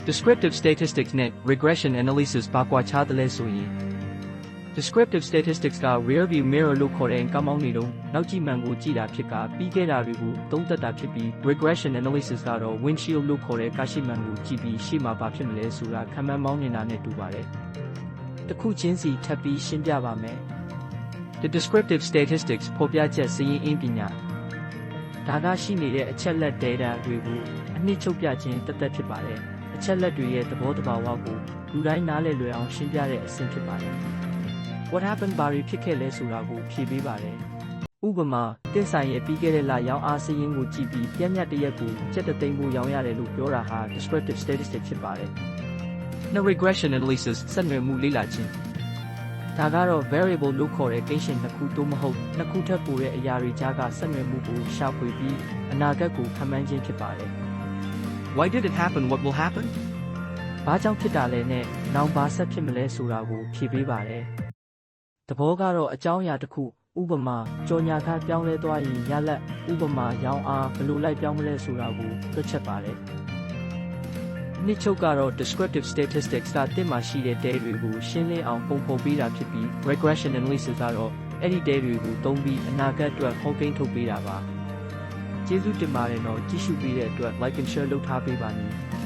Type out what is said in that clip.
Descriptive statistics နဲ့ regression analysis ဘာကွာခြားတယ်လဲဆိုရင် Descriptive statistics က rear view mirror လို့ခေါ်တဲ့ကားမောင်းနေတော့နောက်ကြည့်မှန်ကိုကြည့်တာဖြစ်ကပြီးခဲ့တာတွေကိုသုံးသပ်တာဖြစ်ပြီး regression analysis ကတော့ windshield လို့ခေါ်တဲ့ကားရှိမှန်ကိုကြည့်ပြီးရှေ့မှာဘာဖြစ်မလဲဆိုတာခန့်မှန်းမောင်းနေတာနဲ့တူပါတယ်။တစ်ခုချင်းစီထပ်ပြီးရှင်းပြပါမယ်။ The descriptive statistics ဖော်ပြချက်စာရင်းအင်းပညာဒါကရှိနေတဲ့အချက်လက် data တွေကိုအနှစ်ချုပ်ပြခြင်းတသက်ဖြစ်ပါတယ်။အချက်လက်တွေရဲ့သဘောတဘာဝကိုလူတိုင်းနားလည်လွယ်အောင်ရှင်းပြတဲ့အဆင့်ဖြစ်ပါတယ်။ What happened ဘာတွေဖြစ်ခဲ့လဲဆိုတာကိုဖြေပေးပါတယ်။ဥပမာတင်ဆိုင်ရဲ့ပြီးခဲ့တဲ့လရောင်းအားစာရင်းကိုကြည့်ပြီးပြည့်ညတ်တရက်ကိုကျပ်သိန်းဖို့ရောင်းရတယ်လို့ပြောတာဟာ descriptive statistics ဖြစ်ပါတယ်။ Now regression analysis ဆက်နွယ်မှုလေ့လာခြင်းဒါကတော့ variable လို့ခေါ်တဲ့ကိန်းရှင်နှစ်ခုသို့မဟုတ်နှစ်ခုထက်ပိုတဲ့အရာတွေကြားကဆက်နွယ်မှုကိုရှာဖွေပြီးအနာဂတ်ကိုခန့်မှန်းခြင်းဖြစ်ပါတယ်။ Why did it happen? What will happen? ဘာကြောင့်ဖြစ်တာလဲနဲ့နောက်ဘာဆက်ဖြစ်မလဲဆိုတာကိုဖြေပေးပါတယ်။သဘောကတော့အကြောင်းအရာတစ်ခုဥပမာကြော်ညာခပြောင်းလဲသွားရင်ရလဒ်ဥပမာရောင်းအားဘယ်လိုလိုက်ပြောင်းမလဲဆိုတာကိုတွက်ချက်ပါတယ်။နှစ်ချုပ်ကတော့ descriptive statistics ကတင်မှာရှိတဲ့ data တွေကိုရှင်းလင်းအောင်ပုံဖော်ပေးတာဖြစ်ပြီး regression analysis ကတော့အဲ့ဒီ data တွေကိုသုံးပြီးအနာဂတ်အတွက်ဟောကိန်းထုတ်ပေးတာပါ။ကျေးဇူးတင်ပါတယ်နော်ကြည့်ရှုပေးတဲ့အတွက် like and share လုပ်ထားပေးပါနေ။